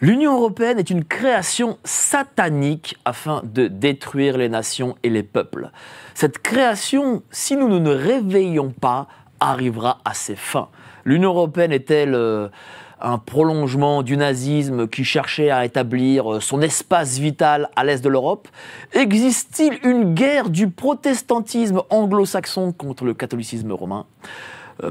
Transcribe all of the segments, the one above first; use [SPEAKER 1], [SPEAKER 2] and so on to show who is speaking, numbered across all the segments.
[SPEAKER 1] L'Union européenne est une création satanique afin de détruire les nations et les peuples. Cette création, si nous ne nous réveillons pas, arrivera à ses fins. L'Union européenne est-elle un prolongement du nazisme qui cherchait à établir son espace vital à l'est de l'Europe? Existe-t-il une guerre du protestantisme anglo-saxon contre le catholicisme romain?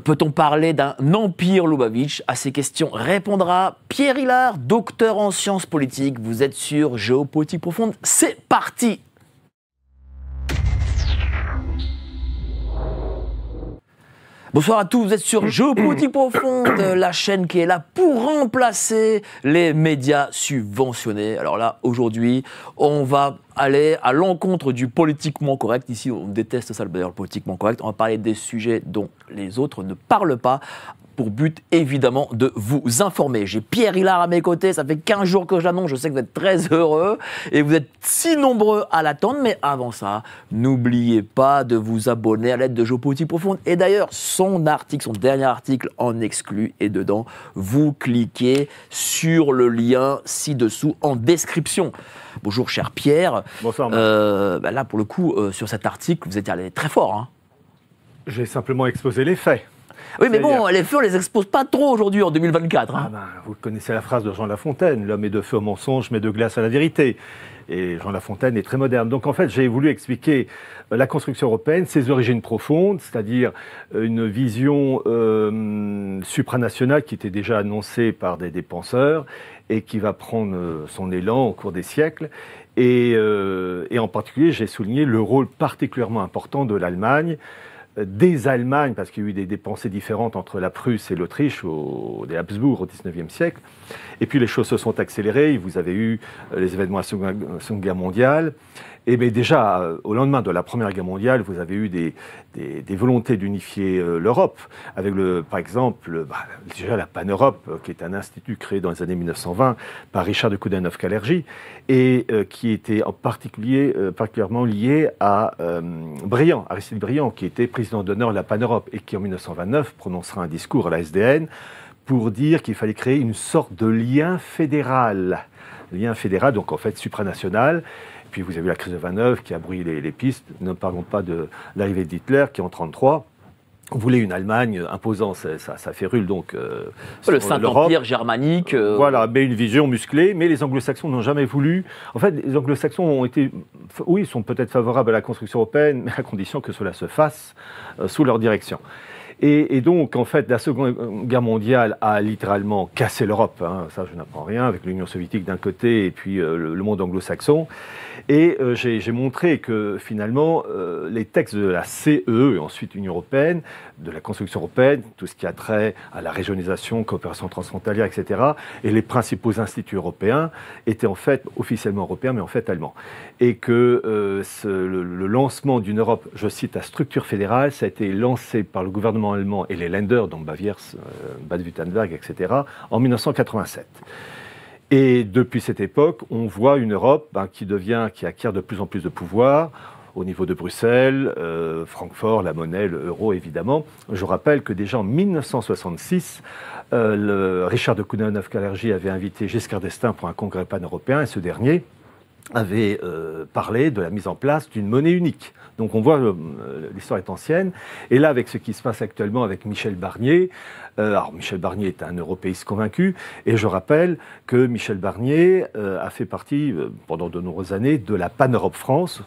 [SPEAKER 1] Peut-on parler d'un empire Loubavitch? À ces questions répondra Pierre Hilard, docteur en sciences politiques. Vous êtes sur Géopolitique Profonde. C'est parti! Bonsoir à tous, vous êtes sur Géopolitique Profonde, la chaîne qui est là pour remplacer les médias subventionnés. Alors là, aujourd'hui, on va aller à l'encontre du politiquement correct. Ici, on déteste ça, d'ailleurs, le politiquement correct. On va parler des sujets dont les autres ne parlent pas, pour but, évidemment, de vous informer. J'ai Pierre Hilard à mes côtés, ça fait 15 jours que je l'annonce, je sais que vous êtes très heureux, et vous êtes si nombreux à l'attendre, mais avant ça, n'oubliez pas de vous abonner à l'aide de Géopolitique Profonde. Et d'ailleurs, son dernier article en exclu, et dedans, vous cliquez sur le lien ci-dessous en description. Bonjour, cher Pierre.
[SPEAKER 2] Bonsoir.
[SPEAKER 1] Là, pour le coup, sur cet article, vous êtes allé très fort. Hein.
[SPEAKER 2] J'ai simplement exposé les faits.
[SPEAKER 1] Oui, mais bon, les faits, on les expose pas trop aujourd'hui, en 2024. Hein.
[SPEAKER 2] Vous connaissez la phrase de Jean Lafontaine, l'homme est de feu au mensonge, mais de glace à la vérité. Et Jean Lafontaine est très moderne. Donc en fait, j'ai voulu expliquer la construction européenne, ses origines profondes, c'est-à-dire une vision supranationale qui était déjà annoncée par des penseurs et qui va prendre son élan au cours des siècles. Et en particulier, j'ai souligné le rôle particulièrement important de l'Allemagne, des Allemagnes, parce qu'il y a eu des pensées différentes entre la Prusse et l'Autriche, des Habsbourg au XIXe siècle. Et puis les choses se sont accélérées. Vous avez eu les événements de la Seconde Guerre mondiale. Et bien déjà, au lendemain de la Première Guerre mondiale, vous avez eu des volontés d'unifier l'Europe, avec par exemple déjà la Pan-Europe, qui est un institut créé dans les années 1920 par Richard de Coudenhove-Kalergi, et qui était particulièrement lié à Aristide Briand, qui était président d'honneur de la Pan-Europe, et qui en 1929 prononcera un discours à la SDN pour dire qu'il fallait créer une sorte de lien fédéral, donc en fait supranational. Puis vous avez la crise de 29 qui a brouillé les pistes. Ne parlons pas de l'arrivée d'Hitler qui, en 1933, voulait une Allemagne imposant sa férule, donc
[SPEAKER 1] le Saint-Empire germanique.
[SPEAKER 2] Voilà, mais une vision musclée. Mais les Anglo-Saxons n'ont jamais voulu. En fait, les Anglo-Saxons sont peut-être favorables à la construction européenne, mais à condition que cela se fasse sous leur direction. Et donc, en fait, la Seconde Guerre mondiale a littéralement cassé l'Europe. Hein, ça, je n'apprends rien, avec l'Union soviétique d'un côté et puis le monde anglo-saxon. Et j'ai montré que, finalement, les textes de la CE, et ensuite l'Union européenne, de la construction européenne, tout ce qui a trait à la régionalisation, coopération transfrontalière, etc., et les principaux instituts européens étaient en fait officiellement européens, mais en fait allemands. Et que le lancement d'une Europe, je cite, à structure fédérale, ça a été lancé par le gouvernement allemand et les Länder, donc Bavière, Bade-Württemberg, etc., en 1987. Et depuis cette époque, on voit une Europe qui acquiert de plus en plus de pouvoir au niveau de Bruxelles, Francfort, la monnaie, l'euro évidemment. Je rappelle que déjà en 1966, Richard de Coudenhove-Kalergi avait invité Giscard d'Estaing pour un congrès pan-européen et ce dernier avait parlé de la mise en place d'une monnaie unique. Donc on voit, l'histoire est ancienne. Et là, avec ce qui se passe actuellement avec Michel Barnier, alors Michel Barnier est un européiste convaincu, et je rappelle que Michel Barnier a fait partie, pendant de nombreuses années, de la Pan-Europe France,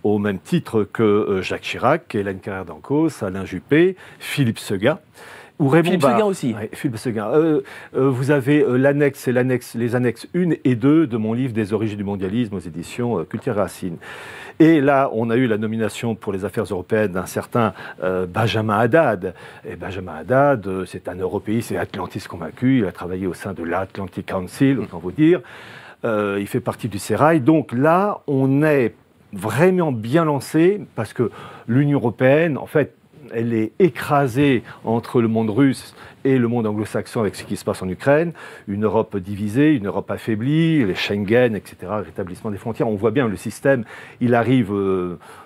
[SPEAKER 2] au même titre que Jacques Chirac, Hélène Carrère d'Ancos, Alain Juppé, Philippe Seguin. Ou Raymond
[SPEAKER 1] Philippe Seguin aussi.
[SPEAKER 2] Ouais, Philippe Seguin. Vous avez les annexes 1 et 2 de mon livre des origines du mondialisme aux éditions Culture et Racines. Et là, on a eu la nomination pour les affaires européennes d'un certain Benjamin Haddad. Et Benjamin Haddad, c'est un européiste et atlantiste convaincu. Il a travaillé au sein de l'Atlantic Council, autant vous dire. Il fait partie du Sérail. Donc là, on est vraiment bien lancé parce que l'Union européenne, en fait, elle est écrasée entre le monde russe et le monde anglo-saxon avec ce qui se passe en Ukraine. Une Europe divisée, une Europe affaiblie, les Schengen, etc., le rétablissement des frontières. On voit bien le système, il arrive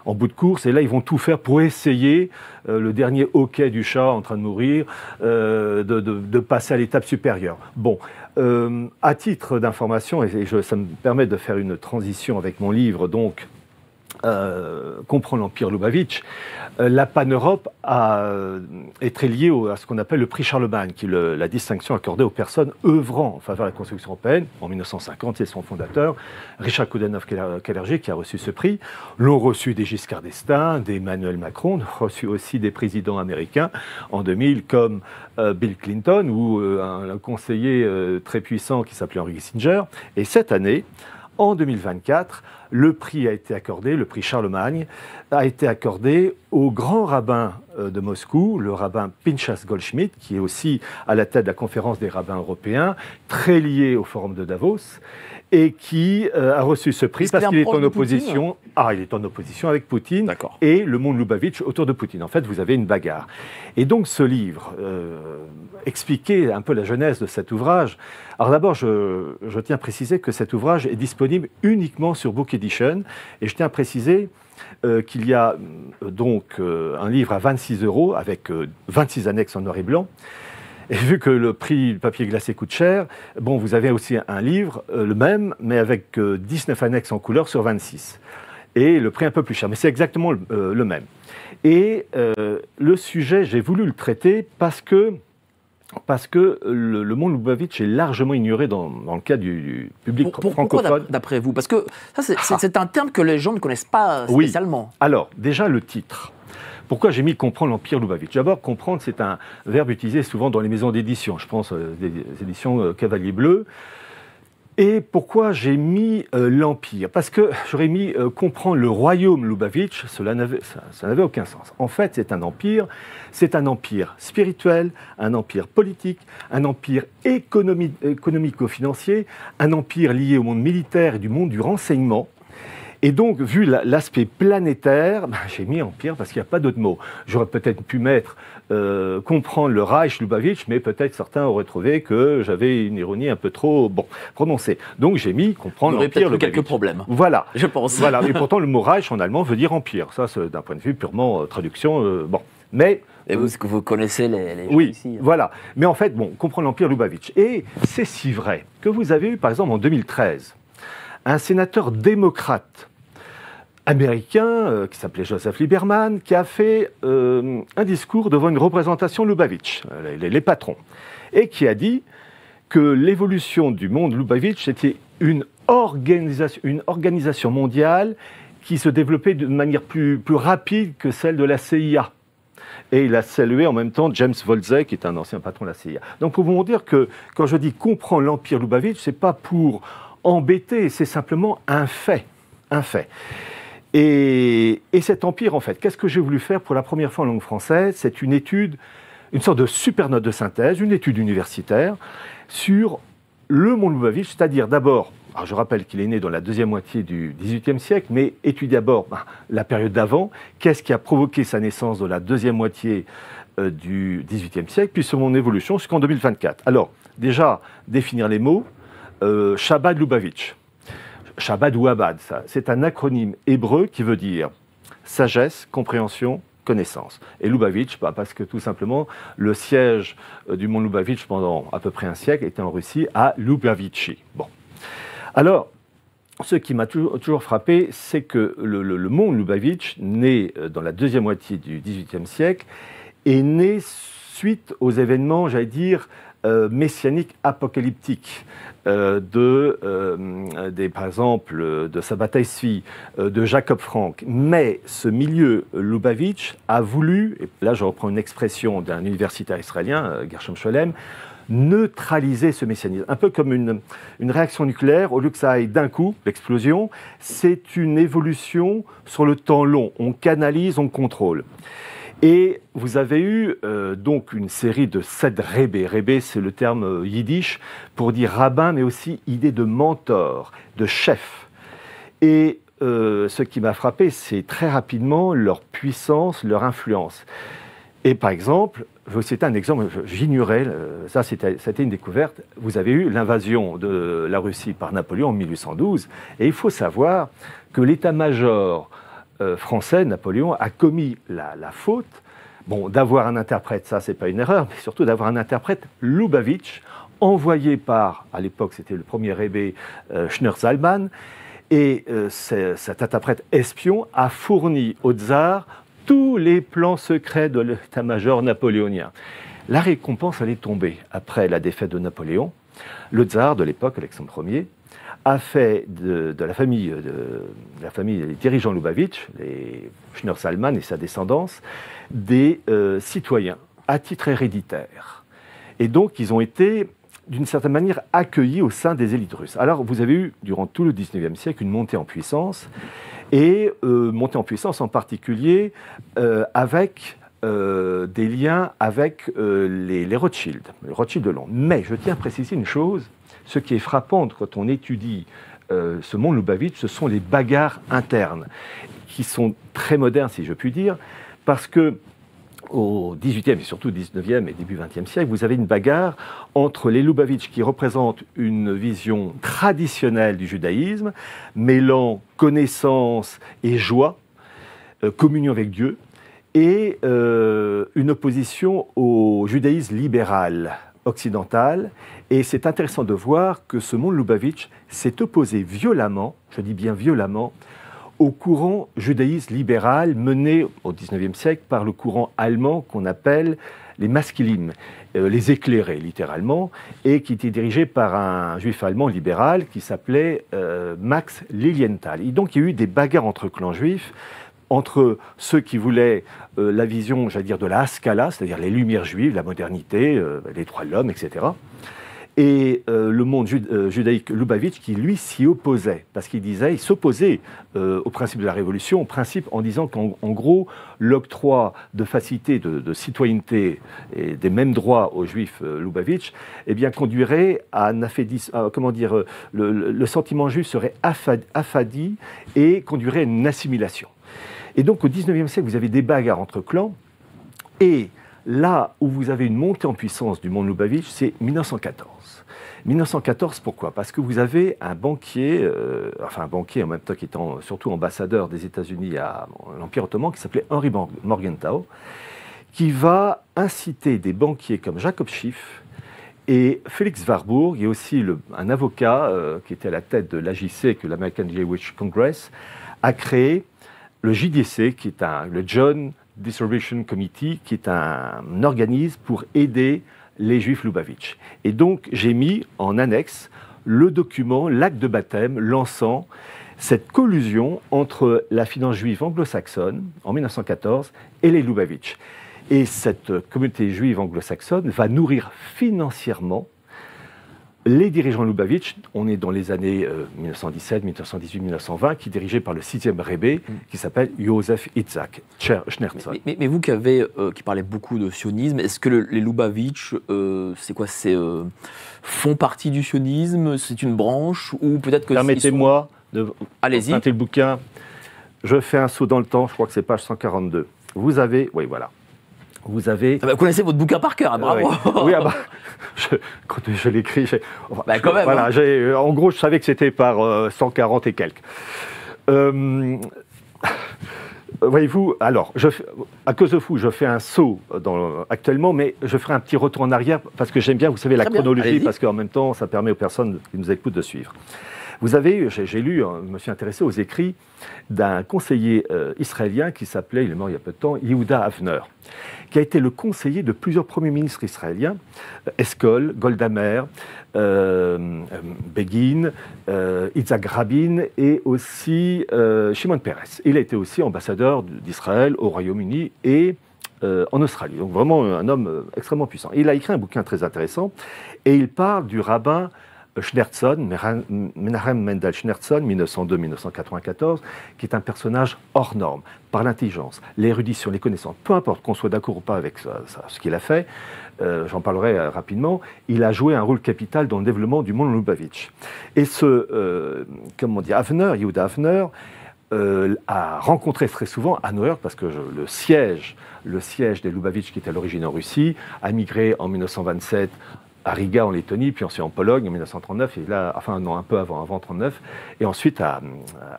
[SPEAKER 2] en bout de course et là, ils vont tout faire pour essayer, le dernier hoquet du chat en train de mourir, de passer à l'étape supérieure. Bon, À titre d'information, ça me permet de faire une transition avec mon livre, donc, Comprendre l'Empire Lubavitch, la Pan-Europe est très liée à ce qu'on appelle le prix Charlemagne, qui est la distinction accordée aux personnes œuvrant en faveur de la construction européenne. En 1950, c'est son fondateur, Richard Coudenhove-Kalergi, qui a reçu ce prix. L'ont reçu des Giscard d'Estaing, d'Emmanuel Macron, l'ont reçu aussi des présidents américains en 2000, comme Bill Clinton, ou un conseiller très puissant qui s'appelait Henry Kissinger. Et cette année, en 2024, le prix a été accordé, le prix Charlemagne, a été accordé au grand rabbin de Moscou, le rabbin Pinchas Goldschmidt, qui est aussi à la tête de la conférence des rabbins européens, très lié au forum de Davos, et qui a reçu ce prix parce qu'il est en opposition. Il est en opposition avec Poutine et le monde Lubavitch autour de Poutine. En fait, vous avez une bagarre. Et donc, ce livre expliquait un peu la genèse de cet ouvrage. Alors d'abord, je tiens à préciser que cet ouvrage est disponible uniquement sur Book Edition, et je tiens à préciser qu'il y a donc un livre à 26 € avec 26 annexes en noir et blanc. Et vu que le prix du papier glacé coûte cher, bon, vous avez aussi un livre, le même, mais avec 19 annexes en couleur sur 26. Et le prix un peu plus cher, mais c'est exactement le même. Et le sujet, j'ai voulu le traiter parce que le monde Lubavitch est largement ignoré dans le cas du public francophone.
[SPEAKER 1] Pourquoi d'après vous? Parce que ça, c'est un terme que les gens ne connaissent pas spécialement.
[SPEAKER 2] Oui. Alors, déjà, le titre. Pourquoi j'ai mis « Comprendre l'Empire Lubavitch » ? D'abord, comprendre, c'est un verbe utilisé souvent dans les maisons d'édition. Je pense des éditions Cavalier Bleu. Et pourquoi j'ai mis l'Empire ? Parce que j'aurais mis comprendre le royaume Lubavitch, ça n'avait aucun sens. En fait, c'est un empire spirituel, un empire politique, un empire économico-financier, un empire lié au monde militaire et du monde du renseignement. Et donc, vu l'aspect planétaire, j'ai mis empire parce qu'il n'y a pas d'autre mot. J'aurais peut-être pu mettre comprendre le Reich Lubavitch, mais peut-être certains auraient trouvé que j'avais une ironie un peu trop prononcée. Donc j'ai mis comprendre l'empire Lubavitch.
[SPEAKER 1] Quelques problèmes.
[SPEAKER 2] Voilà.
[SPEAKER 1] Je pense.
[SPEAKER 2] Voilà. Et pourtant, le mot Reich en allemand veut dire empire. Ça, c'est d'un point de vue purement traduction. Mais
[SPEAKER 1] et vous connaissez les
[SPEAKER 2] oui,
[SPEAKER 1] ici,
[SPEAKER 2] voilà. Mais en fait, comprendre l'empire Lubavitch. Et c'est si vrai que vous avez eu, par exemple, en 2013, un sénateur démocrate américain qui s'appelait Joseph Lieberman, qui a fait un discours devant une représentation Lubavitch, les patrons, et qui a dit que l'évolution du monde Lubavitch était une organisation mondiale qui se développait de manière plus rapide que celle de la CIA. Et il a salué en même temps James Wolzek, qui est un ancien patron de la CIA. Donc pour vous dire que quand je dis comprendre l'empire Lubavitch, c'est pas pour embêter, c'est simplement un fait. Un fait. Et cet empire, en fait, qu'est-ce que j'ai voulu faire pour la première fois en langue française ? C'est une étude, une sorte de super note de synthèse, une étude universitaire sur le monde Lubavitch, c'est-à-dire d'abord, alors je rappelle qu'il est né dans la deuxième moitié du XVIIIe siècle, mais étudier d'abord la période d'avant, qu'est-ce qui a provoqué sa naissance dans la deuxième moitié du XVIIIe siècle, puis son évolution jusqu'en 2024. Alors, déjà, définir les mots, Shabbat Lubavitch. Shabbat ou Abad, c'est un acronyme hébreu qui veut dire sagesse, compréhension, connaissance. Et Lubavitch, parce que tout simplement, le siège du monde Lubavitch pendant à peu près un siècle était en Russie, à Lubavitchi. Bon. Alors, ce qui m'a toujours frappé, c'est que le monde Lubavitch, né dans la deuxième moitié du XVIIIe siècle, est né suite aux événements, j'allais dire, messianiques apocalyptiques, par exemple, de Sabbatai Tzvi, de Jacob Frank. Mais ce milieu Lubavitch a voulu, et là je reprends une expression d'un universitaire israélien, Gershom Scholem, neutraliser ce messianisme. Un peu comme une réaction nucléaire, au lieu que ça aille d'un coup, l'explosion, c'est une évolution sur le temps long. On canalise, on contrôle. Et vous avez eu donc une série de 7 rébés. Rébé, c'est le terme yiddish pour dire rabbin, mais aussi idée de mentor, de chef. Et ce qui m'a frappé, c'est très rapidement leur puissance, leur influence. Et par exemple, je vais vous citer un exemple, j'ignorais, ça c'était une découverte, vous avez eu l'invasion de la Russie par Napoléon en 1812, et il faut savoir que l'état-major français, Napoléon, a commis la faute, d'avoir un interprète, ça c'est pas une erreur, mais surtout d'avoir un interprète Lubavitch envoyé par, à l'époque c'était le premier rebbe Schneur Zalman, et cet interprète espion a fourni au tsar tous les plans secrets de l'état-major napoléonien. La récompense allait tomber après la défaite de Napoléon. Le tsar de l'époque, Alexandre Ier, a fait de la famille des dirigeants Lubavitch, les Schneur Zalman et sa descendance, des citoyens à titre héréditaire. Et donc, ils ont été, d'une certaine manière, accueillis au sein des élites russes. Alors, vous avez eu, durant tout le XIXe siècle, une montée en puissance, et montée en puissance en particulier avec des liens avec les Rothschild de Londres. Mais je tiens à préciser une chose, ce qui est frappant quand on étudie ce monde Lubavitch, ce sont les bagarres internes, qui sont très modernes, si je puis dire, parce que au XVIIIe et surtout XIXe et début XXe siècle, vous avez une bagarre entre les Lubavitch qui représentent une vision traditionnelle du judaïsme, mêlant connaissance et joie, communion avec Dieu, et une opposition au judaïsme libéral occidental. Et c'est intéressant de voir que ce monde Lubavitch s'est opposé violemment, je dis bien violemment, au courant judaïsme libéral mené au XIXe siècle par le courant allemand qu'on appelle les Maskilim, les éclairés littéralement, et qui était dirigé par un juif allemand libéral qui s'appelait Max Lilienthal. Et donc il y a eu des bagarres entre clans juifs, entre ceux qui voulaient la vision, j'allais dire, de la Haskalah, c'est-à-dire les lumières juives, la modernité, les droits de l'homme, etc., et le monde judaïque Lubavitch qui, lui, s'y opposait, parce qu'il disait, il s'opposait au principe de la Révolution, au principe en disant qu'en gros, l'octroi de facilité de citoyenneté et des mêmes droits aux Juifs Lubavitch, eh bien, conduirait à un comment dire, le sentiment juif serait affadi et conduirait à une assimilation. Et donc, au XIXe siècle, vous avez des bagarres entre clans, et là où vous avez une montée en puissance du monde Lubavitch, c'est 1914. 1914, pourquoi? Parce que vous avez un banquier, un banquier en même temps qui étant surtout ambassadeur des États-Unis à l'Empire ottoman, qui s'appelait Henry Morgenthau, qui va inciter des banquiers comme Jacob Schiff et Félix Warburg, et aussi un avocat qui était à la tête de l'AJC, que l'American Jewish Congress, à créer le JDC, qui est le John Distribution Committee, qui est un organisme pour aider les Juifs Lubavitch. Et donc, j'ai mis en annexe le document, l'acte de baptême, lançant cette collusion entre la finance juive anglo-saxonne, en 1914, et les Lubavitch. Et cette communauté juive anglo-saxonne va nourrir financièrement les dirigeants Lubavitch. On est dans les années 1917, 1918, 1920, qui est dirigé par le 6e rebbe, qui s'appelle Joseph Itzhak Schneerson.
[SPEAKER 1] Mais vous qui parlez beaucoup de sionisme, est-ce que les Lubavitch, font partie du sionisme? C'est une branche? Ou peut-être que
[SPEAKER 2] Permettez-moi de
[SPEAKER 1] Allez-y.
[SPEAKER 2] emprunter le bouquin. Je fais un saut dans le temps, je crois que c'est page 142. Vous avez... Oui, voilà. Vous avez...
[SPEAKER 1] Vous connaissez votre bouquin par cœur, hein, bravo.
[SPEAKER 2] Oui, quand je l'écris,
[SPEAKER 1] quand même,
[SPEAKER 2] voilà,
[SPEAKER 1] hein.
[SPEAKER 2] En gros, je savais que c'était par 140 et quelques. Voyez-vous, alors, à cause de vous, je fais un saut actuellement, mais je ferai un petit retour en arrière, parce que j'aime bien, vous savez, la chronologie, parce qu'en même temps, ça permet aux personnes qui nous écoutent de suivre. Vous avez, j'ai lu, je me suis intéressé aux écrits d'un conseiller israélien qui s'appelait, il est mort il y a peu de temps, Yehuda Avner, qui a été le conseiller de plusieurs premiers ministres israéliens, Eshkol, Golda Meir, Begin, Yitzhak Rabin et aussi Shimon Peres. Il a été aussi ambassadeur d'Israël au Royaume-Uni et en Australie. Donc vraiment un homme extrêmement puissant. Il a écrit un bouquin très intéressant et il parle du rabbin Schneerson, Menachem Mendel Schneerson, 1902-1994, qui est un personnage hors norme, par l'intelligence, l'érudition, les connaissances, peu importe qu'on soit d'accord ou pas avec ce qu'il a fait, j'en parlerai rapidement, il a joué un rôle capital dans le développement du monde Lubavitch. Et Yehuda Avner, a rencontré très souvent à New York, parce que le siège des Lubavitch, qui était à l'origine en Russie, a migré en 1927 à Riga en Lettonie, puis ensuite en Pologne en 1939, et là, enfin non, un peu avant 1939, et ensuite à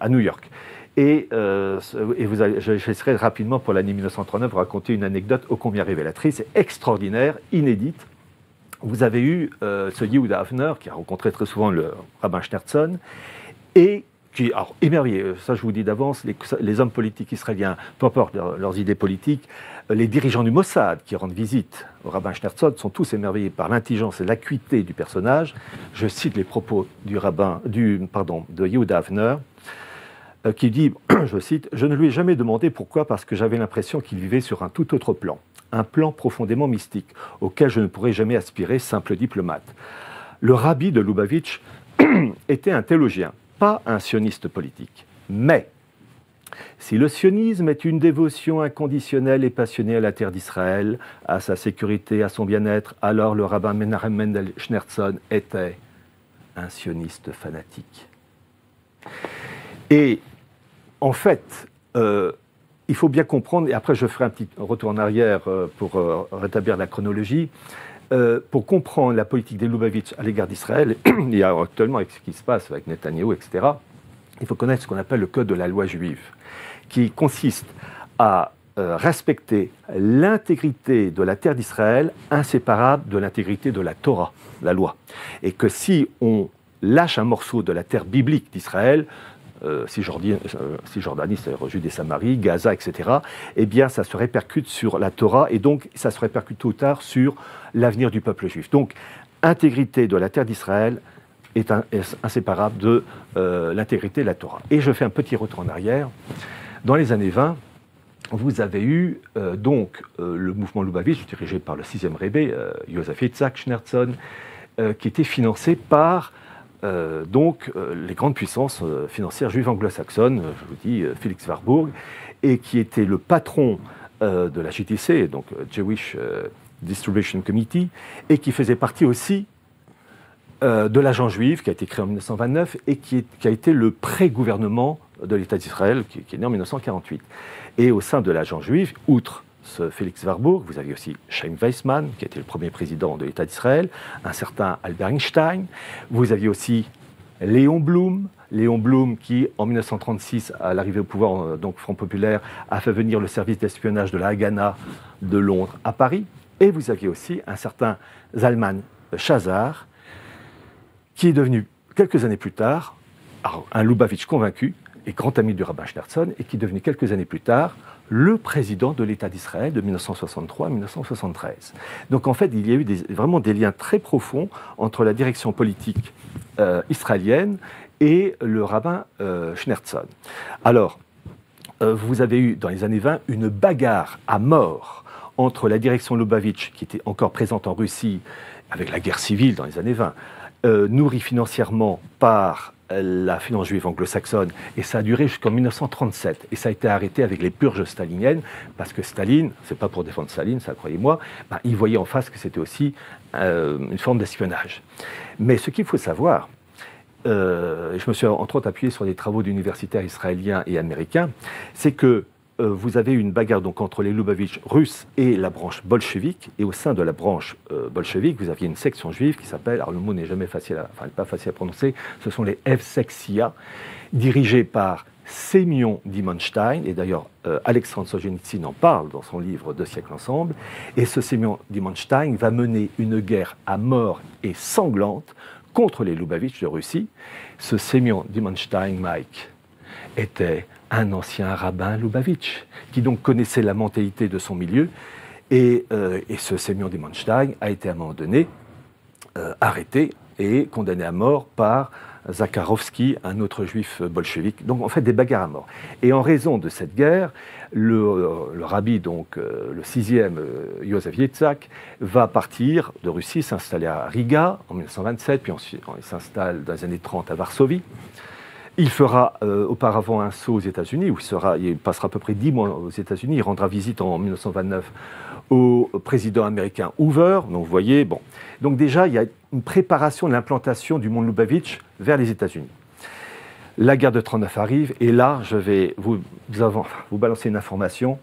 [SPEAKER 2] New York. J'essaierai rapidement pour l'année 1939 vous raconter une anecdote ô combien révélatrice et extraordinaire, inédite. vous avez eu ce Yehuda Avner, qui a rencontré très souvent le rabbin Schneerson, et qui, alors, émerveillé, ça je vous dis d'avance, les hommes politiques israéliens, peu importe leurs idées politiques, les dirigeants du Mossad qui rendent visite au rabbin Schneerson sont tous émerveillés par l'intelligence et l'acuité du personnage. Je cite les propos de Yehuda Avner, qui dit, je cite, « Je ne lui ai jamais demandé pourquoi, parce que j'avais l'impression qu'il vivait sur un tout autre plan, un plan profondément mystique, auquel je ne pourrais jamais aspirer, simple diplomate. Le rabbi de Lubavitch était un théologien, pas un sioniste politique. Mais si le sionisme est une dévotion inconditionnelle et passionnée à la terre d'Israël, à sa sécurité, à son bien-être, alors le rabbin Menahem Mendel Schneerson était un sioniste fanatique. » Et en fait, il faut bien comprendre, et après je ferai un petit retour en arrière pour rétablir la chronologie, pour comprendre la politique des Lubavitch à l'égard d'Israël, il y a actuellement avec ce qui se passe avec Netanyahou, etc., il faut connaître ce qu'on appelle le code de la loi juive, qui consiste à respecter l'intégrité de la terre d'Israël, inséparable de l'intégrité de la Torah, la loi. Et que si on lâche un morceau de la terre biblique d'Israël, Cisjordanie, c'est-à-dire Judée-Samarie, Gaza, etc., eh bien, ça se répercute sur la Torah et donc ça se répercute tôt ou tard sur l'avenir du peuple juif. Donc, intégrité de la terre d'Israël est inséparable de l'intégrité de la Torah. Et je fais un petit retour en arrière. Dans les années 20, vous avez eu le mouvement Lubavitch, dirigé par le 6e Rebbe, Yosef Yitzhak Schneerson, qui était financé par les grandes puissances financières juives anglo-saxonnes, je vous dis Félix Warburg, et qui était le patron de la JTC, donc Jewish Distribution Committee, et qui faisait partie aussi de l'agent juif qui a été créé en 1929 et qui a été le pré-gouvernement de l'État d'Israël, qui est né en 1948. Et au sein de l'agent juif, outre ce Félix Warburg, vous aviez aussi Chaim Weizmann, qui était le premier président de l'État d'Israël, un certain Albert Einstein, vous aviez aussi Léon Blum qui, en 1936, à l'arrivée au pouvoir, donc Front Populaire, a fait venir le service d'espionnage de la Haganah de Londres à Paris, et vous aviez aussi un certain Zalman Shazar, qui est devenu, quelques années plus tard, un Lubavitch convaincu et grand ami du rabbin Schneerson, et qui est devenu quelques années plus tard le président de l'État d'Israël de 1963 à 1973. Donc en fait, il y a eu vraiment des liens très profonds entre la direction politique israélienne et le rabbin Schneerson. Alors, vous avez eu dans les années 20 une bagarre à mort entre la direction Lubavitch, qui était encore présente en Russie, avec la guerre civile dans les années 20, nourrie financièrement par la finance juive anglo-saxonne, et ça a duré jusqu'en 1937, et ça a été arrêté avec les purges staliniennes, parce que Staline, c'est pas pour défendre Staline, ça croyez-moi, il voyait en face que c'était aussi une forme d'espionnage. Mais ce qu'il faut savoir, je me suis entre autres appuyé sur des travaux d'universitaires israéliens et américains, c'est que vous avez une bagarre donc entre les Lubavitch russes et la branche bolchevique, et au sein de la branche bolchevique, vous aviez une section juive qui s'appelle, alors le mot n'est jamais facile, pas facile à prononcer, ce sont les Evseksia, dirigés par Sémion Dimonstein, et d'ailleurs Alexandre Solzhenitsyn en parle dans son livre 2 siècles ensemble, et ce Sémion Dimonstein va mener une guerre à mort et sanglante contre les Lubavitch de Russie. Ce Sémion Dimonstein, Mike, était un ancien rabbin Lubavitch, qui donc connaissait la mentalité de son milieu, et ce Sémion Dimonstein a été à un moment donné arrêté et condamné à mort par Zakharovsky, un autre juif bolchevique. Donc en fait des bagarres à mort. Et en raison de cette guerre, le rabbi, donc le 6e Yosef Yitzhak, va partir de Russie, s'installer à Riga en 1927, puis ensuite il s'installe dans les années 30 à Varsovie. Il fera auparavant un saut aux États-Unis, où il passera à peu près 10 mois aux États-Unis. Il rendra visite en 1929 au président américain Hoover. Donc vous voyez, bon. Donc déjà, il y a une préparation de l'implantation du monde Lubavitch vers les États-Unis. La guerre de 1939 arrive, et là, je vais vous balancer une information.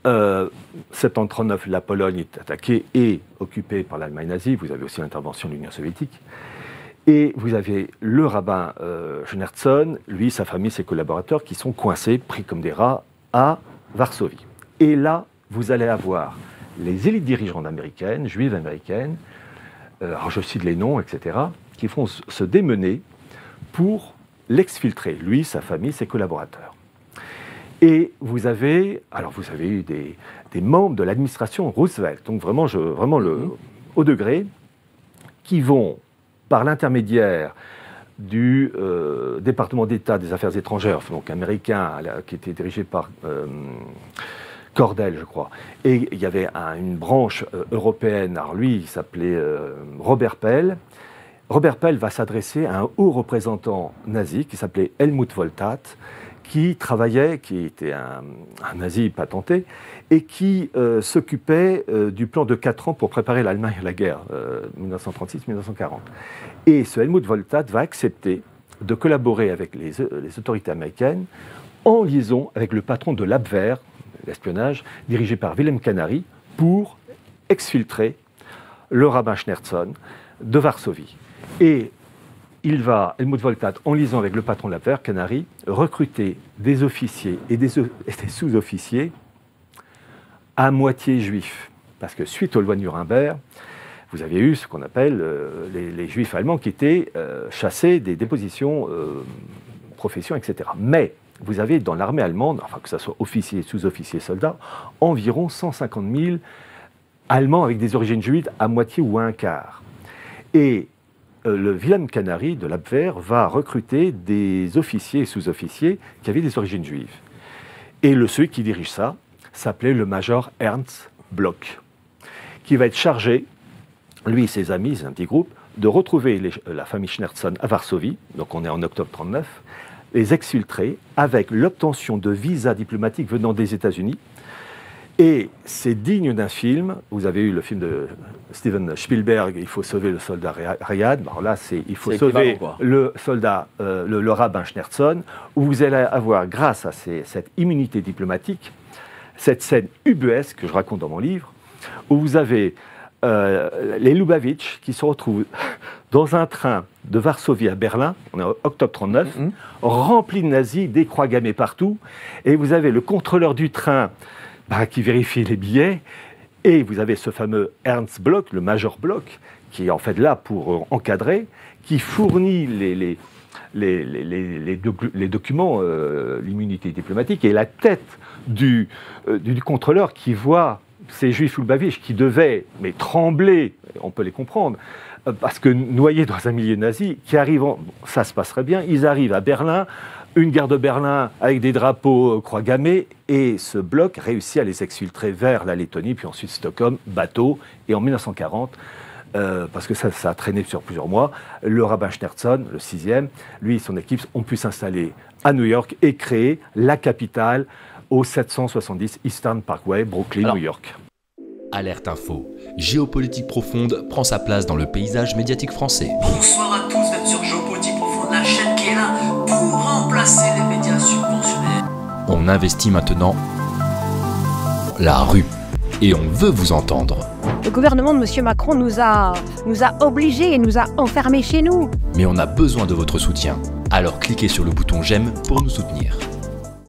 [SPEAKER 2] Septembre 1939, la Pologne est attaquée et occupée par l'Allemagne nazie. Vous avez aussi l'intervention de l'Union soviétique. Et vous avez le rabbin Schneerson, lui, sa famille, ses collaborateurs, qui sont coincés, pris comme des rats, à Varsovie. Et là, vous allez avoir les élites dirigeantes américaines, juives américaines, alors je cite les noms, etc., qui font se démener pour l'exfiltrer, lui, sa famille, ses collaborateurs. Et vous avez eu des membres de l'administration Roosevelt, donc vraiment le haut degré, qui vont, par l'intermédiaire du département d'État des Affaires étrangères, donc américain, qui était dirigé par Cordell, je crois. Et il y avait une branche européenne, alors lui, il s'appelait Robert Pell. Robert Pell va s'adresser à un haut représentant nazi qui s'appelait Helmut Voltat, qui était un nazi patenté, et qui s'occupait du plan de 4 ans pour préparer l'Allemagne à la guerre, 1936-1940. Et ce Helmut Voltat va accepter de collaborer avec les autorités américaines en liaison avec le patron de l'Abwehr, l'espionnage, dirigé par Wilhelm Canary, pour exfiltrer le rabbin Schneerson de Varsovie. Et il va, Helmut Voltat, en liaison avec le patron de l'Abwehr, Canary, recruter des officiers et des sous-officiers à moitié juifs. Parce que suite aux lois de Nuremberg, vous avez eu ce qu'on appelle les juifs allemands qui étaient chassés des dépositions, professions, etc. Mais vous avez dans l'armée allemande, enfin que ce soit officiers, sous-officiers, soldats, environ 150 000 Allemands avec des origines juives à moitié ou à un quart. Et le Wilhelm Canary de l'Abwehr va recruter des officiers et sous-officiers qui avaient des origines juives. Et celui qui dirige ça s'appelait le major Ernst Bloch, qui va être chargé, lui et ses amis, c'est un petit groupe, de retrouver la famille Schneerson à Varsovie, donc on est en octobre 1939, les exfiltrer avec l'obtention de visas diplomatiques venant des États-Unis. Et c'est digne d'un film. Vous avez eu le film de Steven Spielberg, Il faut sauver le soldat Ryan. Alors là, il faut sauver le soldat, le rabbin Schneerson, où vous allez avoir, grâce à cette immunité diplomatique, cette scène ubuesque que je raconte dans mon livre, où vous avez les Lubavitch qui se retrouvent dans un train de Varsovie à Berlin, on est en octobre 1939, rempli de nazis, des croix gammées partout, et vous avez le contrôleur du train qui vérifie les billets, et vous avez ce fameux Ernst Bloch, le major Bloch, qui est en fait là pour encadrer, qui fournit les documents, l'immunité diplomatique, et la tête du contrôleur qui voit ces juifs Lubavitch qui devaient trembler, on peut les comprendre, parce que noyés dans un milieu nazi, qui arrivent, ça se passerait bien, ils arrivent à Berlin, une gare de Berlin avec des drapeaux croix gammées, et ce bloc réussit à les exfiltrer vers la Lettonie, puis ensuite Stockholm, bateau, et en 1940, parce que ça a traîné sur plusieurs mois, le rabbin Schneerson, le 6e, lui et son équipe ont pu s'installer à New York et créer la capitale au 770 Eastern Parkway, Brooklyn, New York.
[SPEAKER 3] Alerte Info. Géopolitique profonde prend sa place dans le paysage médiatique français.
[SPEAKER 1] Bonsoir à tous, vous êtes sur Géopolitique profonde, la chaîne qui est là pour remplacer les médias subventionnés.
[SPEAKER 3] On investit maintenant la rue et on veut vous entendre.
[SPEAKER 4] Le gouvernement de M. Macron nous a obligés et nous a enfermés chez nous.
[SPEAKER 3] Mais on a besoin de votre soutien. Alors cliquez sur le bouton j'aime pour nous soutenir.